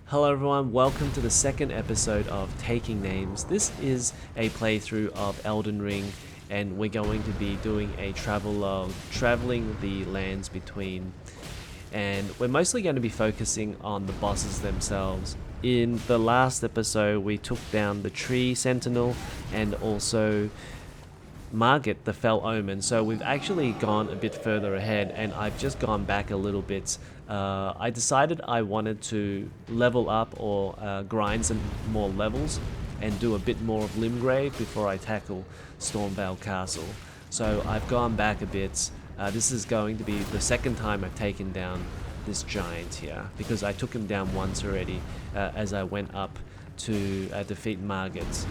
Hello everyone, welcome to the second episode of Taking Names. This is a playthrough of Elden Ring and we're going to be doing a travelogue, traveling the lands between, and we're mostly going to be focusing on the bosses themselves. In the last episode we took down the Tree Sentinel and also Margit, the Fell Omen, so we've actually gone a bit further ahead and I've just gone back a little bit. I decided I wanted to level up or grind some more levels and do a bit more of Limgrave before I tackle Stormvale Castle. So I've gone back a bit. This is going to be the second time I've taken down this giant here, because I took him down once already as I went up to defeat Margit.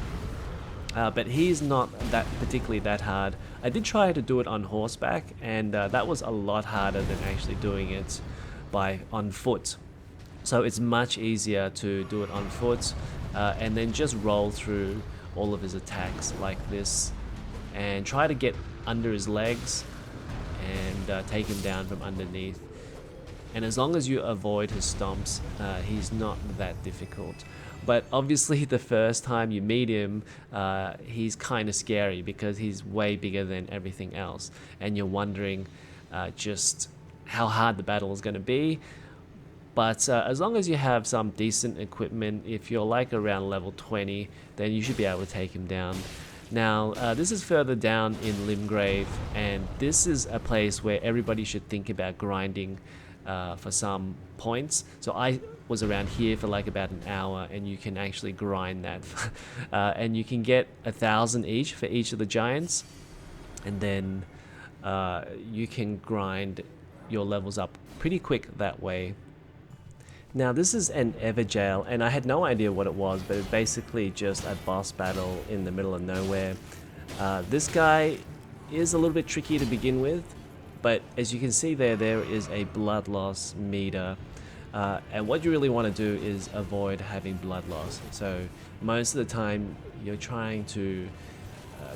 But he's not particularly that hard. I did try to do it on horseback, and that was a lot harder than actually doing it on foot. So it's much easier to do it on foot and then just roll through all of his attacks like this and try to get under his legs and take him down from underneath. And as long as you avoid his stomps, he's not that difficult. But obviously the first time you meet him, he's kind of scary because he's way bigger than everything else. And you're wondering just how hard the battle is going to be. But as long as you have some decent equipment, if you're like around level 20, then you should be able to take him down. Now, this is further down in Limgrave, and this is a place where everybody should think about grinding for some points. So I was around here for like about an hour, and you can actually grind that. And you can get 1,000 each for each of the giants, and then you can grind your levels up pretty quick that way. Now this is an Everjail, and I had no idea what it was, but it's basically just a boss battle in the middle of nowhere. This guy is a little bit tricky to begin with, but as you can see there is a blood loss meter, and what you really want to do is avoid having blood loss. So most of the time you're trying to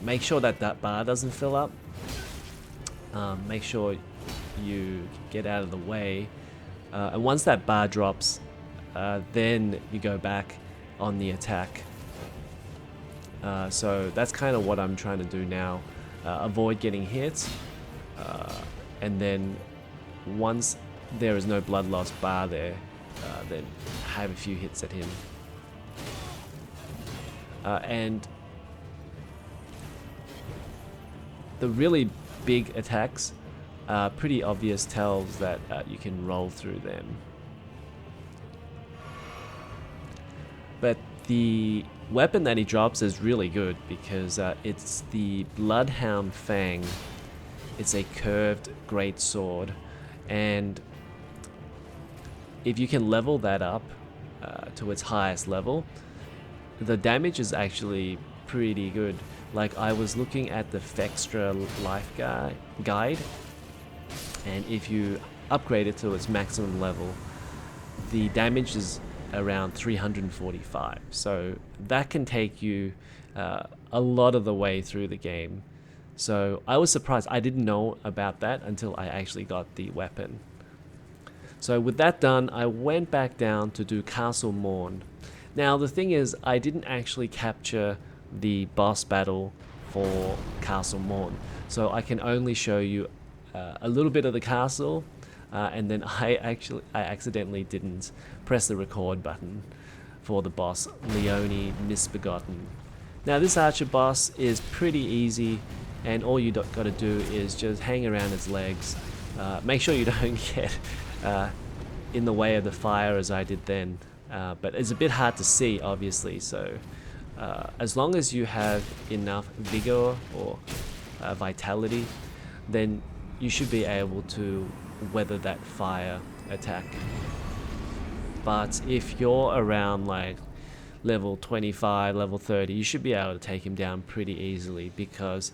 make sure that bar doesn't fill up. Make sure you get out of the way, and once that bar drops, then you go back on the attack. So that's kind of what I'm trying to do now. Avoid getting hit, and then once there is no blood loss bar there, then have a few hits at him. And the really big attacks are pretty obvious tells that you can roll through them. But the weapon that he drops is really good because it's the Bloodhound Fang. It's a curved great sword, and if you can level that up to its highest level, the damage is actually pretty good. Like, I was looking at the Fextra life guide, and if you upgrade it to its maximum level, the damage is around 345. So that can take you a lot of the way through the game. So I was surprised. I didn't know about that until I actually got the weapon. So with that done, I went back down to do Castle Morne. Now the thing is, I didn't actually capture the boss battle for Castle Morne, so I can only show you a little bit of the castle, and then I accidentally didn't press the record button for the boss, Leone Misbegotten. Now this archer boss is pretty easy, and all you got to do is just hang around its legs. Make sure you don't get in the way of the fire as I did then, but it's a bit hard to see obviously, so as long as you have enough vigor or vitality, then you should be able to weather that fire attack. But if you're around like level 25, level 30, you should be able to take him down pretty easily because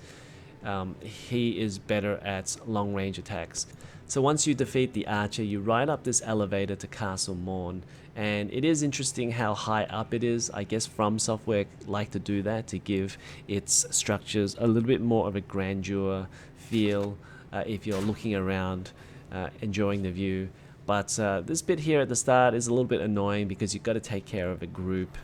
he is better at long range attacks. So once you defeat the archer, you ride up this elevator to Castle Morne, and it is interesting how high up it is. I guess From Software like to do that to give its structures a little bit more of a grandeur feel if you're looking around enjoying the view. But this bit here at the start is a little bit annoying because you've got to take care of a group.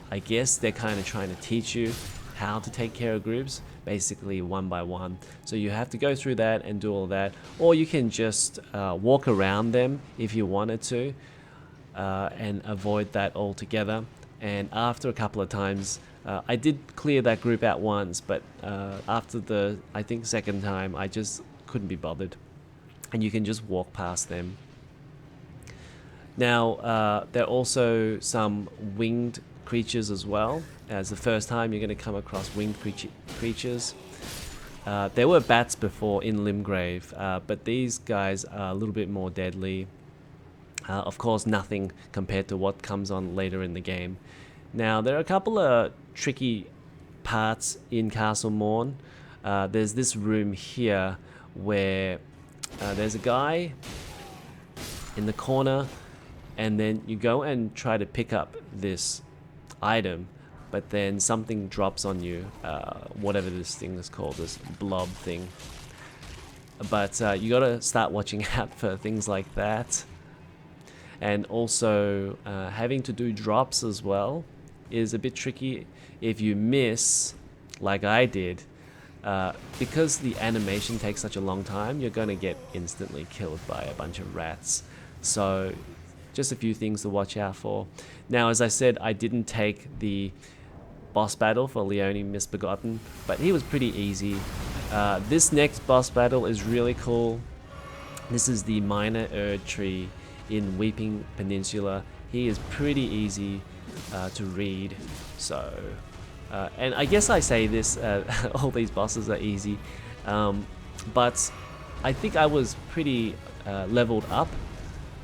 I guess they're kind of trying to teach you how to take care of groups, basically one by one. So you have to go through that and do all that, or you can just walk around them if you wanted to, and avoid that altogether. And after a couple of times, I did clear that group out once, but after the, I think, second time, I just couldn't be bothered. And you can just walk past them. Now, there are also some winged creatures as well. As the first time you're going to come across winged creatures. There were bats before in Limgrave, but these guys are a little bit more deadly. Of course, nothing compared to what comes on later in the game. Now, there are a couple of tricky parts in Castle Morne. There's this room here where there's a guy in the corner, and then you go and try to pick up this item, but then something drops on you, whatever this thing is called, this blob thing. But you gotta start watching out for things like that. And also having to do drops as well is a bit tricky. If you miss, like I did, because the animation takes such a long time, you're going to get instantly killed by a bunch of rats. So just a few things to watch out for. Now, as I said, I didn't take the boss battle for Leone Misbegotten, but he was pretty easy. This next boss battle is really cool. This is the Minor Erdtree in Weeping Peninsula. He is pretty easy to read. So, and I guess I say this, all these bosses are easy, but I think I was pretty leveled up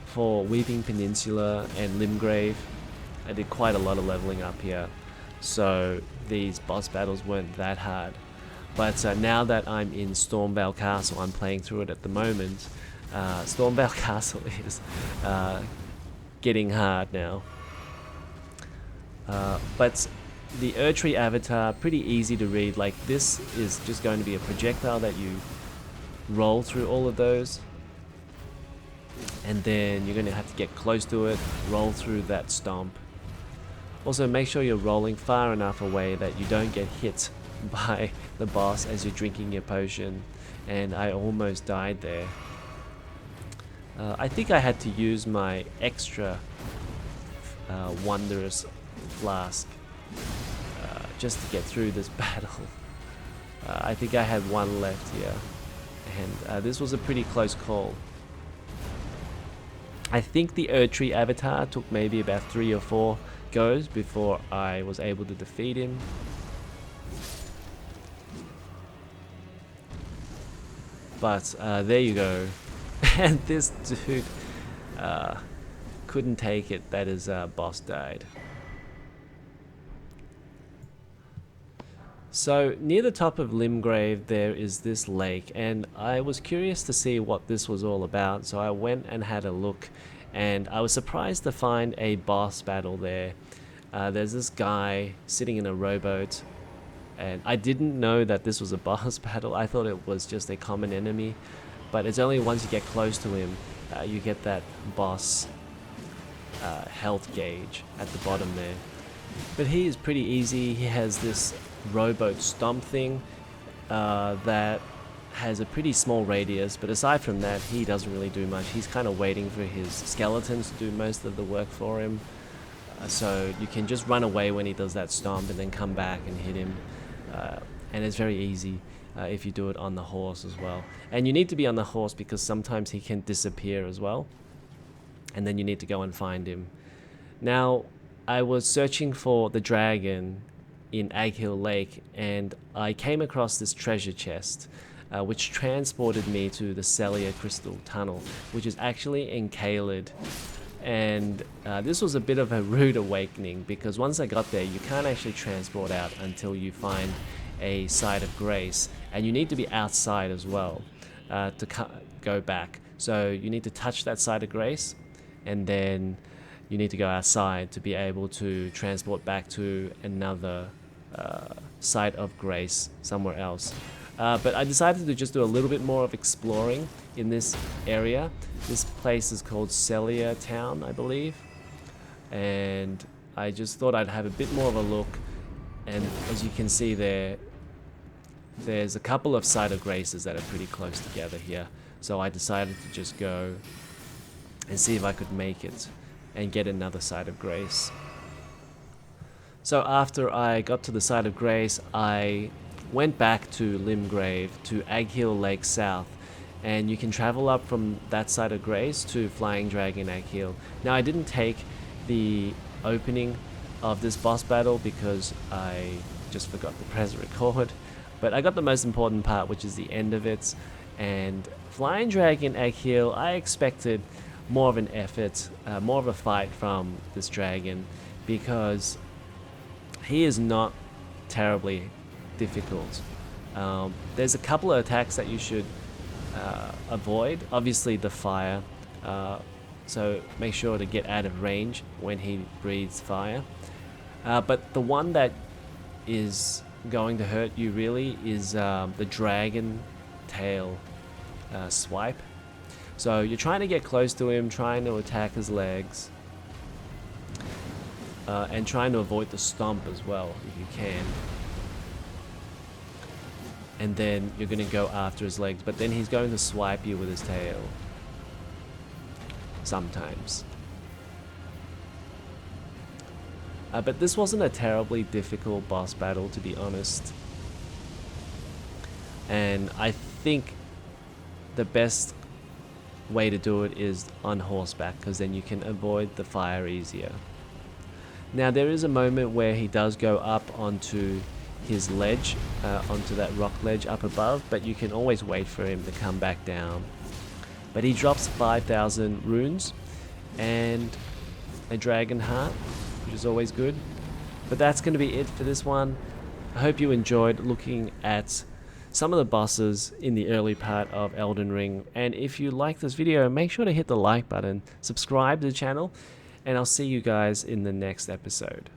for Weeping Peninsula and Limgrave. I did quite a lot of leveling up here, so these boss battles weren't that hard. But now that I'm in Stormvale Castle, I'm playing through it at the moment. Stormvale Castle is getting hard now. But the Erdtree Avatar, pretty easy to read. Like, this is just going to be a projectile that you roll through all of those. And then you're going to have to get close to it, roll through that stomp. Also, make sure you're rolling far enough away that you don't get hit by the boss as you're drinking your potion. And I almost died there. I think I had to use my extra wondrous flask just to get through this battle. I think I had one left here, and this was a pretty close call. I think the Erdtree Avatar took maybe about 3 or 4 goes before I was able to defeat him. But there you go. And this dude couldn't take it that his boss died. So near the top of Limgrave there is this lake, and I was curious to see what this was all about, so I went and had a look, and I was surprised to find a boss battle there. There's this guy sitting in a rowboat, and I didn't know that this was a boss battle. I thought it was just a common enemy, but it's only once you get close to him you get that boss health gauge at the bottom there. But he is pretty easy. He has this rowboat stomp thing that has a pretty small radius, but aside from that he doesn't really do much. He's kind of waiting for his skeletons to do most of the work for him, so you can just run away when he does that stomp and then come back and hit him, and it's very easy if you do it on the horse as well. And you need to be on the horse because sometimes he can disappear as well, and then you need to go and find him. Now, I was searching for the dragon in Agheel Lake, and I came across this treasure chest, which transported me to the Sellia Crystal Tunnel, which is actually in Caelid. And this was a bit of a rude awakening, because once I got there, you can't actually transport out until you find a site of grace, and you need to be outside as well to go back. So you need to touch that site of grace, and then you need to go outside to be able to transport back to another site of grace somewhere else. But I decided to just do a little bit more of exploring in this area. This place is called Sellia Town, I believe. And I just thought I'd have a bit more of a look. And as you can see there's a couple of Site of Graces that are pretty close together here. So I decided to just go and see if I could make it and get another Site of Grace. So after I got to the Site of Grace, I went back to Limgrave to Agheel Lake South, and you can travel up from that Site of Grace to Flying Dragon Agheel. Now I didn't take the opening of this boss battle because I just forgot to press record, but I got the most important part, which is the end of it. And Flying Dragon Agheel, I expected more of an effort, more of a fight from this dragon, because he is not terribly difficult. There's a couple of attacks that you should avoid. Obviously the fire, so make sure to get out of range when he breathes fire. But the one that is going to hurt you really is the dragon tail swipe. So you're trying to get close to him, trying to attack his legs, and trying to avoid the stomp as well if you can. And then you're going to go after his legs, but then he's going to swipe you with his tail sometimes. But this wasn't a terribly difficult boss battle, to be honest. And I think the best way to do it is on horseback, because then you can avoid the fire easier. Now there is a moment where he does go up onto his ledge, onto that rock ledge up above, but you can always wait for him to come back down. But he drops 5,000 runes and a dragon heart, which is always good. But that's going to be it for this one. I hope you enjoyed looking at some of the bosses in the early part of Elden Ring, and if you like this video, make sure to hit the like button, subscribe to the channel, and I'll see you guys in the next episode.